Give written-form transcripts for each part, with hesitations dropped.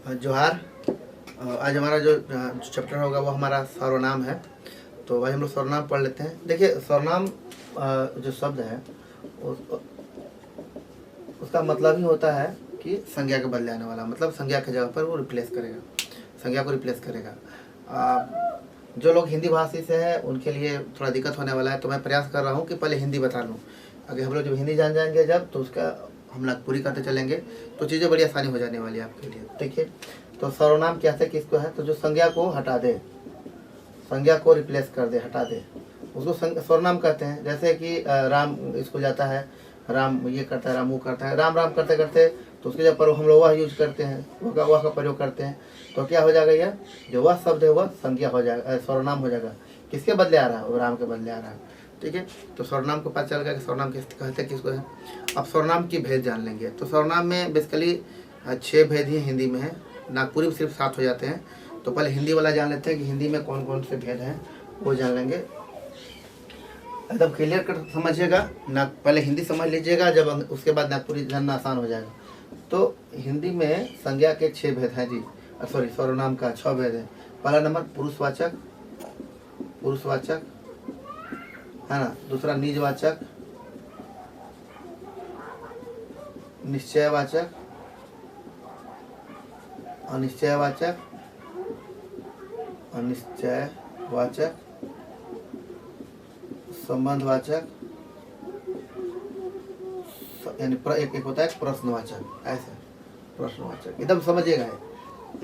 जोहार। आज हमारा जो चैप्टर होगा वो हमारा सर्वनाम है। तो भाई हम लोग सर्वनाम पढ़ लेते हैं। देखिए सर्वनाम जो शब्द है उसका मतलब ही होता है कि संज्ञा के बदले आने वाला, मतलब संज्ञा की जगह पर वो रिप्लेस करेगा, संज्ञा को रिप्लेस करेगा। जो लोग हिंदी भाषी से हैं उनके लिए थोड़ा दिक्कत होने वाला है, तो मैं प्रयास कर रहा हूँ कि पहले हिंदी बता लूँ। अगर हम लोग जब हिंदी जान जाएंगे जब, तो उसका हम लोग पूरी करते चलेंगे तो चीज़ें बड़ी आसानी हो जाने वाली है आपके लिए। देखिए तो सर्वनाम क्या है, किसको है, तो जो संज्ञा को हटा दे, संज्ञा को रिप्लेस कर दे, हटा दे, उसको सर्वनाम कहते हैं। जैसे कि राम स्कूल जाता है, राम ये करता है, राम वो करता है, राम राम करते करते तो उसके जब पर हम लोग वह यूज करते हैं, वह का प्रयोग करते हैं, तो क्या हो जाएगा, यह जो वह शब्द है वह संज्ञा हो जाएगा, सर्वनाम हो जाएगा। किसके बदले आ रहा है, वो राम के बदले आ रहा है। ठीक है, तो सर्वनाम को पता चल गया कि सर्वनाम किस कहते हैं, किसको है। अब सर्वनाम की भेद जान लेंगे। तो सर्वनाम में बेसिकली 6 भेद ही हिंदी में है, नागपुरी में सिर्फ 7 हो जाते हैं। तो पहले हिंदी वाला जान लेते हैं कि हिंदी में कौन कौन से भेद हैं, वो जान लेंगे। एकदम क्लियर कर समझिएगा ना, पहले हिंदी समझ लीजिएगा, जब उसके बाद नागपुरी जानना आसान हो जाएगा। तो हिंदी में संज्ञा के 6 भेद हैं जी, सॉरी सर्वनाम का 6 भेद है। पहला नंबर पुरुषवाचक, पुरुषवाचक है ना। दूसरा निजवाचक, निश्चयवाचक, अनिश्चयवाचक, अनिश्चयवाचक, संबंधवाचक, यानी एक होता है प्रश्नवाचक, ऐसे प्रश्नवाचक। एकदम समझिएगा,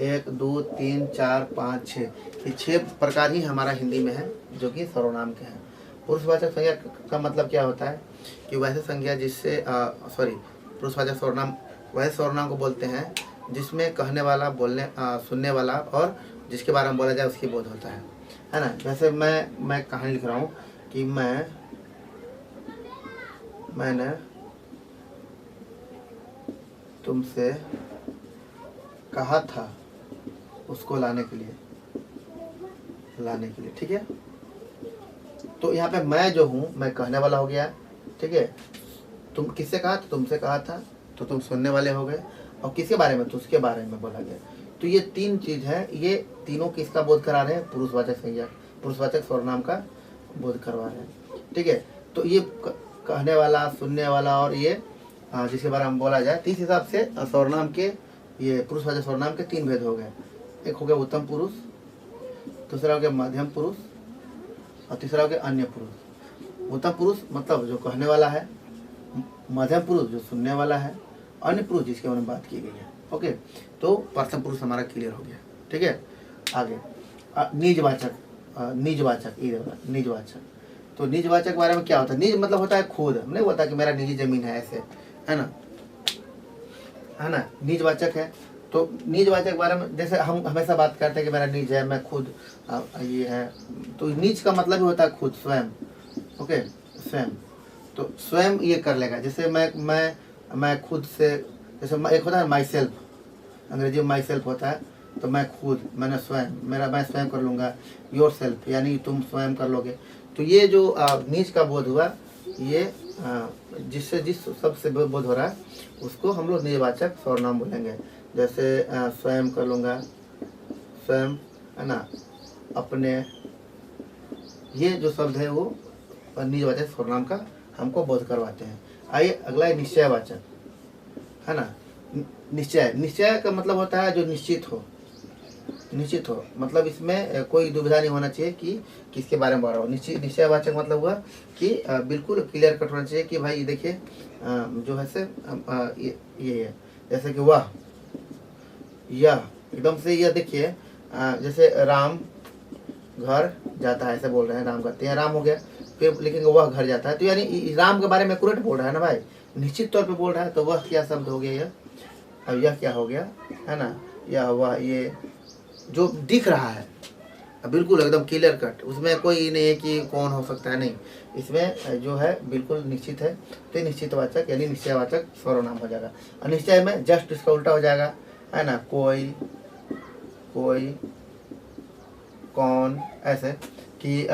1 2 3 4 5 6, ये 6 प्रकार ही हमारा हिंदी में है जो कि सर्वनाम के हैं। पुरुषवाचक संज्ञा का मतलब क्या होता है कि वैसे संज्ञा जिससे पुरुषवाचक सर्वनाम वैसे सर्वनाम को बोलते हैं जिसमें कहने वाला, बोलने सुनने वाला और जिसके बारे में बोला जाए उसकी बोध होता है ना। जैसे मैं कहानी लिख रहा हूँ कि मैंने तुमसे कहा था उसको लाने के लिए, ठीक है। तो यहाँ पे मैं जो हूँ, मैं कहने वाला हो गया, ठीक है। तुम किससे कहा, तो तुमसे कहा था, तो तुम सुनने वाले हो गए। और किसके बारे में, तो उसके बारे में बोला गया। तो ये 3 चीज़ है, ये तीनों किसका बोध करा रहे हैं, पुरुषवाचक संज्ञा, पुरुषवाचक सर्वनाम का बोध करवा रहे हैं। ठीक है, तो ये कहने वाला, सुनने वाला और ये जिसके बारे में बोला जाए, तो इस हिसाब से सर्वनाम के, ये पुरुषवाचक सर्वनाम के 3 भेद हो गए। एक हो गया उत्तम पुरुष, दूसरा हो गया मध्यम पुरुष और तीसरा हो गया अन्य पुरुष। उत्तम पुरुष मतलब जो कहने वाला है, मध्यम पुरुष जो सुनने वाला है, अन्य पुरुष जिसके बारे में बात की गई है। ओके, तो प्रथम पुरुष हमारा क्लियर हो गया। ठीक है, आगे निजवाचक, निजवाचक, निजवाचक। तो निजवाचक के बारे में क्या होता है, निज मतलब होता है खुद, नहीं होता कि मेरा निजी जमीन है, ऐसे है ना, है ना। निजवाचक है, तो निजवाचक के बारे में जैसे हम हमेशा बात करते हैं कि मेरा निज है, मैं खुद ये है, तो निज का मतलब ही होता है खुद, स्वयं। ओके, स्वयं, तो स्वयं ये कर लेगा। जैसे मैं खुद से, जैसे एक होता है माई सेल्फ, अंग्रेजी में माई सेल्फ होता है, तो मैं खुद, मैंने स्वयं, मैं स्वयं कर लूँगा। योर सेल्फ यानी तुम स्वयं कर लोगे। तो ये जो निज का बोध हुआ, ये जिससे जिस शब्द से बोध हो रहा है उसको हम लोग निजवाचक सर्वनाम बोलेंगे। जैसे स्वयं कर लूँगा, स्वयं, है ना, अपने, ये जो शब्द है वो निजवाचक सर्वनाम का हमको बोध करवाते हैं। आइए अगला है निश्चयवाचक, है ना। निश्चय का मतलब होता है जो निश्चित हो, निश्चित हो, मतलब इसमें कोई दुविधा नहीं होना चाहिए कि किसके बारे में बोल रहा हो। निश्चयवाचक मतलब हुआ कि बिल्कुल क्लियर कट होना चाहिए कि भाई देखिए जो है से ये है, जैसे कि वह, यह, एकदम से यह देखिए, जैसे राम घर जाता है, ऐसे बोल रहे हैं, राम करते हैं, राम हो गया, फिर लिखेंगे वह घर जाता है, तो यानी राम के बारे में एक्यूरेट बोल रहा है ना भाई, निश्चित तौर पे बोल रहा है। तो वह क्या शब्द हो गया यह, अब यह क्या हो गया, है ना, यह वह, ये जो दिख रहा है बिल्कुल एकदम क्लियर कट, उसमें कोई नहीं है कि कौन हो सकता है, नहीं, इसमें जो है बिल्कुल निश्चित है। तो निश्चितवाचक यानी निश्चयवाचक सर्वनाम हो जाएगा। अनिश्चय में जस्ट इसका उल्टा हो जाएगा, है ना, कोई, कौन, ऐसे कि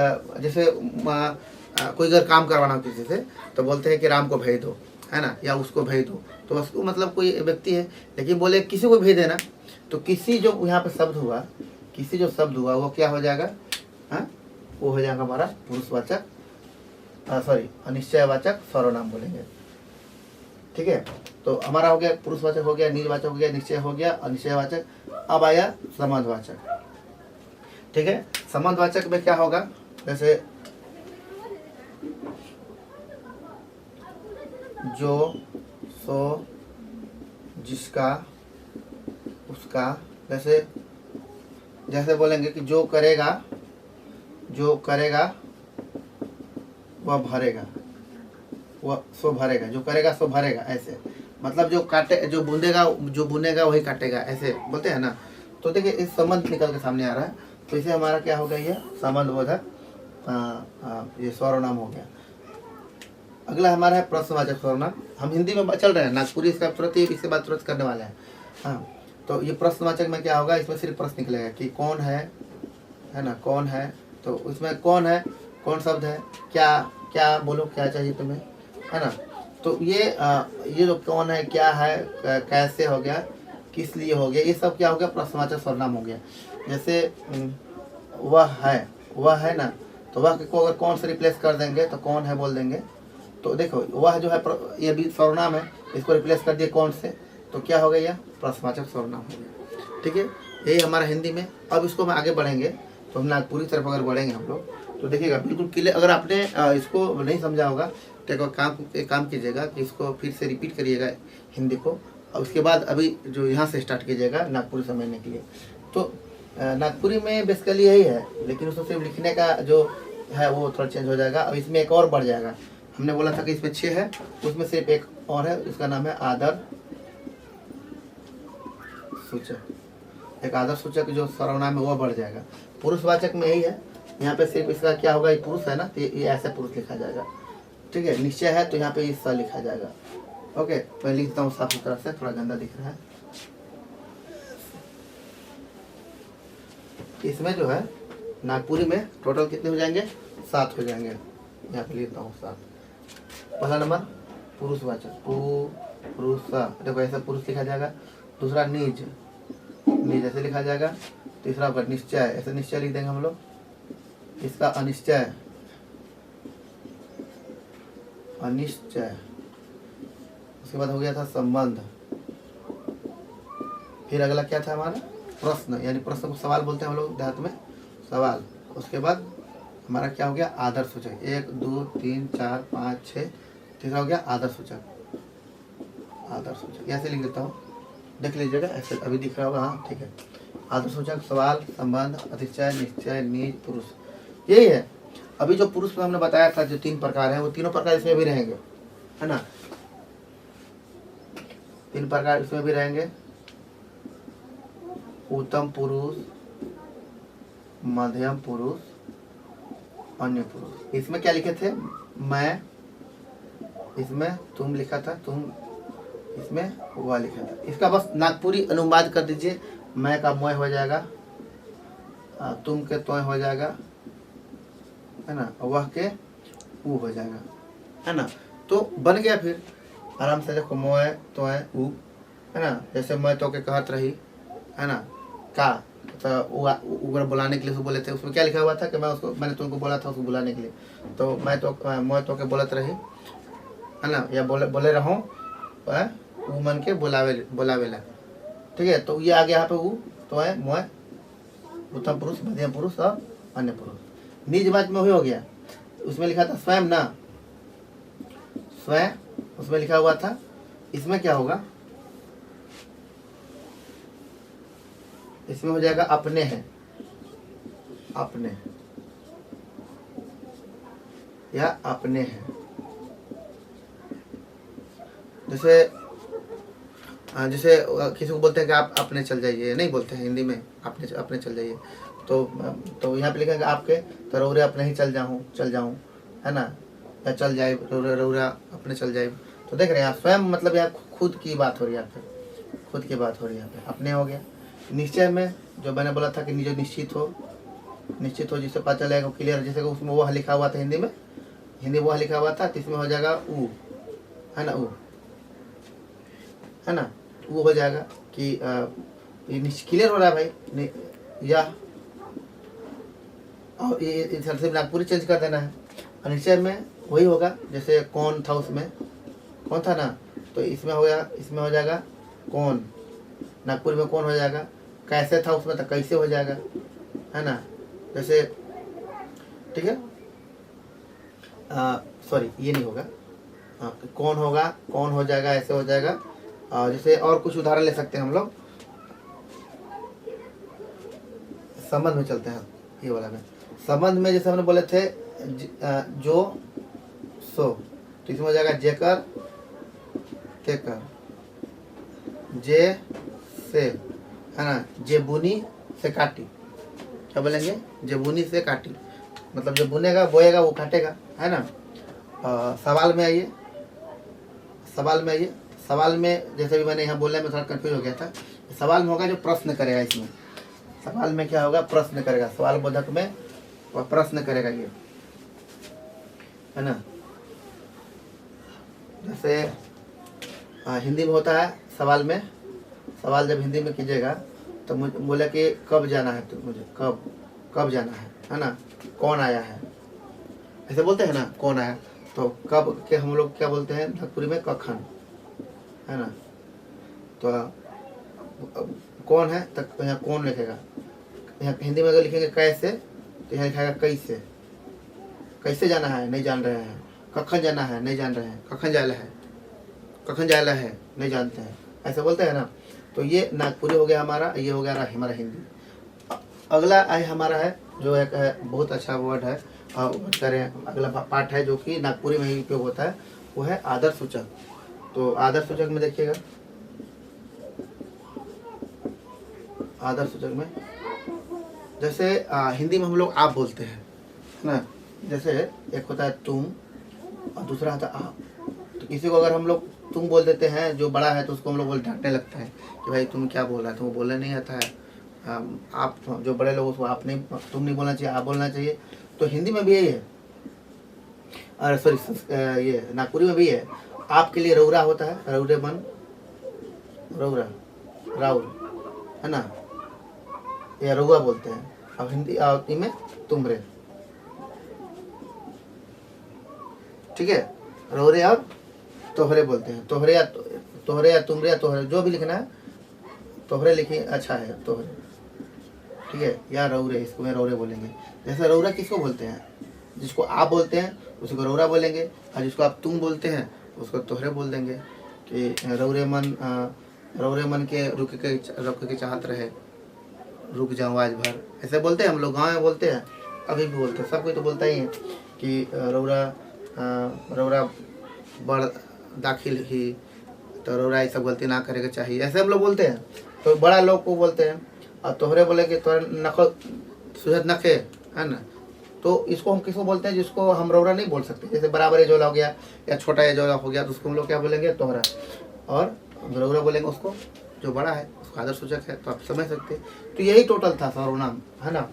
जैसे कोई अगर काम करवाना हो किसी से तो बोलते हैं कि राम को भेज दो, है ना, या उसको भेज दो, तो उसको मतलब कोई व्यक्ति है, लेकिन बोले किसी को भेज देना, तो किसी जो यहाँ पे शब्द हुआ, किसी जो शब्द हुआ वो क्या हो जाएगा, हाँ, वो हो जाएगा हमारा पुरुषवाचक, सॉरी अनिश्चयवाचक सर्वनाम बोलेंगे। ठीक है, तो हमारा हो गया पुरुषवाचक, हो गया निजवाचक, हो गया निश्चय, हो गया अनिश्चयवाचक। अब आया संबंधवाचक। ठीक है, संबंधवाचक में क्या होगा, जैसे जो, सो, जिसका, उसका, जैसे जैसे बोलेंगे कि जो करेगा वह भरेगा, वह सो भरेगा, जो करेगा सो भरेगा, ऐसे मतलब जो काटे, जो बुनेगा वही काटेगा, ऐसे बोलते हैं ना। तो देखिए इस संबंध निकल के सामने आ रहा है, तो इसे हमारा क्या हो गया, ये संबंधबोधक ये सर्वनाम हो गया। अगला हमारा है प्रश्नवाचक सर्वनाम। हम हिंदी में चल रहे हैं, नागपुरी इसका तुरंत ही इसके बाद तुरंत करने वाले हैं। हाँ, तो ये प्रश्नवाचक में क्या होगा, इसमें सिर्फ प्रश्न निकलेगा कि कौन है ना, कौन है, तो इसमें कौन है, कौन शब्द है, क्या क्या बोलो, क्या चाहिए तुम्हें, है ना। तो ये जो कौन है, क्या है, कैसे हो गया, किस लिए हो गया, ये सब क्या हो गया, प्रश्नवाचक सर्वनाम हो गया। जैसे वह है ना, तो वह को अगर कौन से रिप्लेस कर देंगे तो कौन है बोल देंगे। तो देखो वह जो है ये भी सर्वनाम है, इसको रिप्लेस कर दिए कौन से, तो क्या हो गया, प्रश्नवाचक सर्वनाम हो गया। ठीक है, यही हमारा हिंदी में। अब इसको हम आगे बढ़ेंगे, तो हम नागपुरी तरफ अगर बढ़ेंगे हम लोग, तो देखिएगा बिल्कुल क्लियर। अगर आपने इसको नहीं समझा होगा तो एक काम कीजिएगा कि इसको फिर से रिपीट करिएगा हिंदी को, और उसके बाद अभी जो यहाँ से स्टार्ट कीजिएगा नागपुरी समझने के लिए। तो नागपुरी में बेसिकली यही है, लेकिन उसको सिर्फ लिखने का जो है वो थोड़ा चेंज हो जाएगा। अब इसमें एक और बढ़ जाएगा, हमने बोला था कि इसमें 6 है, उसमें सिर्फ एक और है, उसका नाम है आदर सूचक। एक आदर सूचक जो सर्वनाम है वो बढ़ जाएगा। पुरुषवाचक में यही है, यहाँ पे सिर्फ इसका क्या होगा, ये पुरुष है ना, तो ये ऐसे पुरुष लिखा जाएगा। ठीक है, निश्चय है तो यहाँ पे स लिखा जाएगा। ओके, मैं लिखता हूँ साफ सुथरा से, थोड़ा गंदा दिख रहा है। इसमें जो है नागपुरी में टोटल कितने हो जाएंगे, 7 हो जाएंगे। यहाँ पे लिखता हूँ 7। पहला नंबर पुरुषवाचक, पुरुष, देखो ऐसा पुरुष लिखा जाएगा। दूसरा निज ऐसे लिखा जाएगा। तीसरा होगा निश्चय, ऐसे निश्चय लिख देंगे हम लोग। इसका अनिश्चय, उसके बाद हो गया था संबंध। फिर अगला क्या था हमारा, प्रश्न, यानी प्रश्न को सवाल बोलते हैं हम लोग देहात में, सवाल। उसके बाद हमारा क्या हो गया, आदर सूचक, 1 2 3 4 5 6। तीसरा हो गया आदर सूचक, ऐसे लिख देता हूँ, देख लीजिएगा, ऐसे अभी दिख रहा होगा। हाँ ठीक है, आदर सूचक, सवाल, संबंध, अतिशय, निश्चय, निज, पुरुष, यही है। अभी जो पुरुष में हमने बताया था जो 3 प्रकार हैं, वो तीनों प्रकार इसमें भी रहेंगे, है ना। 3 प्रकार इसमें भी रहेंगे, उत्तम पुरुष, मध्यम पुरुष, अन्य पुरुष। इसमें क्या लिखे थे, मैं, इसमें तुम लिखा था, तुम, इसमें वह लिखा था। इसका बस नागपुरी अनुवाद कर दीजिए, मैं का मोय हो जाएगा, तुम के तोय हो जाएगा, है ना, वह के ऊ हो जाएगा, है ना। तो बन गया फिर आराम से। देखो मोय तोय ऊ, है ना। जैसे मैं तो के कहत रही, है ना, का तो अगर बुलाने के लिए उसको बोले थे, उसमें क्या लिखा हुआ था कि मैंने तुमको बोला था उसको बुलाने के लिए। तो मैं तो के बोलत रही, है ना, या बोले रहो ऊ मन के बुलावेला। ठीक है, तो ये आ गया यहाँ पे ऊ, तो है मोय, उत्तम पुरुष, मध्यम पुरुष और अन्य पुरुष। निज वाच में हो गया, उसमें लिखा था स्वयं ना, स्वयं उसमें लिखा हुआ था। इसमें क्या होगा, इसमें हो जाएगा अपने हैं, अपने या अपने हैं। जैसे किसी को बोलते हैं कि आप अपने चल जाइए, नहीं बोलते हैं हिंदी में, अपने चल जाइए। तो यहाँ पे लिखेंगे आपके, तो रौरे अपने ही चल जाऊँ, है ना, या चल जाए, रौरा अपने चल जाए। तो देख रहे हैं आप, स्वयं मतलब यहाँ खुद की बात हो रही है, यहाँ पे खुद की बात हो रही है, यहाँ पे अपने हो गया। निश्चय में जो मैंने बोला था कि जो निश्चित हो, जिससे पता चलेगा क्लियर, जैसे उसमें वह लिखा हुआ था, हिंदी वह लिखा हुआ था, तो इसमें हो जाएगा ऊ, है ना, ऊ, है ना, वो हो जाएगा कि ये क्लियर हो रहा है भाई नहीं? या और ये इधर से नागपुरी चेंज कर देना है। और नीचे में वही होगा जैसे कौन था, उसमें कौन था ना, तो इसमें हो गया, इसमें हो जाएगा कौन, नागपुर में कौन हो जाएगा। कैसे था उसमें तो कैसे हो जाएगा, है ना। जैसे ठीक है, सॉरी ये नहीं होगा, कौन होगा, कौन हो जाएगा, ऐसे हो जाएगा। जैसे और कुछ उदाहरण ले सकते हैं हम लोग, संबंध में चलते हैं, ये वाला में संबंध में जैसे हमने बोले थे जो सो, तो इसमें हो जाएगा जेकर तेकर, जे से, है ना, जेबुनी से काटी, क्या बोलेंगे, जेबुनी से काटी, मतलब जो बुनेगा बोएगा वो काटेगा, है ना। सवाल में आइए, सवाल में आइए, सवाल में जैसे भी मैंने यहाँ बोलने में थोड़ा कंफ्यूज हो गया था। सवाल में होगा जो प्रश्न करेगा, इसमें सवाल में क्या होगा, प्रश्न करेगा, सवाल बोधक में और प्रश्न करेगा, ये है ना। जैसे हिंदी में होता है सवाल में, सवाल जब हिंदी में कीजिएगा तो मुझे बोले कि कब जाना है, तो मुझे कब जाना है ना, कौन आया है, ऐसे बोलते हैं ना, कौन आया। तो कब के हम लोग क्या बोलते हैं नागपुरी में, कखन, है ना। तो कौन है तो यहाँ कौन लिखेगा, यहाँ हिंदी में अगर लिखेंगे कैसे तो यहाँ लिखेगा कैसे, कैसे जाना है नहीं जान रहे हैं, कखन जाना है नहीं जान रहे हैं, कखन जाना है, कखन जाना है नहीं जानते हैं, ऐसे बोलते हैं ना। तो ये नागपुरी हो गया हमारा, ये हो गया हमारा हिंदी। अगला है हमारा है जो एक है बहुत अच्छा वर्ड है, करें अगला पार्ट है जो कि नागपुरी में ही उपयोग होता है, वो है आदर सूचक। तो आदर सूचक में देखिएगा, आदर सूचक में जैसे हिंदी में हम लोग आप बोलते हैं, है ना। जैसे एक होता है तुम और दूसरा होता है आप। तो किसी को अगर हम लोग तुम बोल देते हैं, जो बड़ा है, तो उसको हम लोग डांटने लगता है कि भाई तुम क्या बोल रहा है, तुमको बोलने नहीं आता है। आप जो बड़े लोग उसको आप नहीं, तुम नहीं बोलना चाहिए, आप बोलना चाहिए। तो हिंदी में भी यही है, और सॉरी ये नागपुरी में भी है। आपके लिए रौरा होता है, रौरे मन, रौरा, राउर, है ना, या रउआ बोलते हैं। अब हिंदी में तुमरे, ठीक है, रौरे और तोहरे बोलते हैं, तोहरे या तुमरे या तोहरे, जो भी लिखना है, तोहरे लिखिए अच्छा है, तोहरे, ठीक है, या रौरे, इसको में रौरे बोलेंगे। जैसे रौरा किसको बोलते हैं, जिसको आप बोलते हैं उसको रौरा बोलेंगे, और जिसको आप तुम बोलते हैं उसको तोहरे बोल देंगे। कि रौरे मन के रुक के चाहत रहे, रुक जाऊँ आज भर, ऐसे बोलते हैं हम लोग, गाँव में बोलते हैं, अभी भी बोलते हैं, सब कोई तो बोलता ही है कि रौरा बड़ दाखिल ही, तो रौरा ये सब गलती ना करेगा चाहिए, ऐसे हम लोग बोलते हैं। तो बड़ा लोग को बोलते हैं। और तोहरे बोले कि तोहरे नखो सुहद नखे, है ना। तो इसको हम किसको बोलते हैं, जिसको हम रौरा नहीं बोल सकते, जैसे बराबर एजोला हो गया या छोटा एजोला हो गया, तो उसको हम लोग क्या बोलेंगे, तोहरा। और रौरा बोलेंगे उसको जो बड़ा है, उसका आदर सूचक है, तो आप समझ सकते हैं। तो यही टोटल था सर्वनाम, है ना।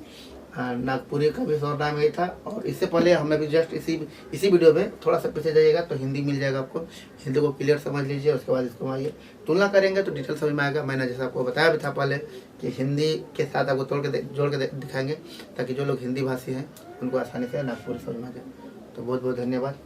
नागपुरी का भी सर्वनाम यही था। और इससे पहले हमें भी जस्ट इसी वीडियो में थोड़ा सा पीछे जाइएगा तो हिंदी मिल जाएगा आपको, हिंदी को क्लियर समझ लीजिए, उसके बाद इसको आइए तुलना करेंगे तो डिटेल समझ में आएगा। मैंने जैसा आपको बताया भी था पहले कि हिंदी के साथ आपको जोड़ के दिखाएंगे, ताकि जो लोग हिंदी भाषी हैं उनको आसानी से नागपुरी समझ में आ जाए। तो बहुत बहुत धन्यवाद।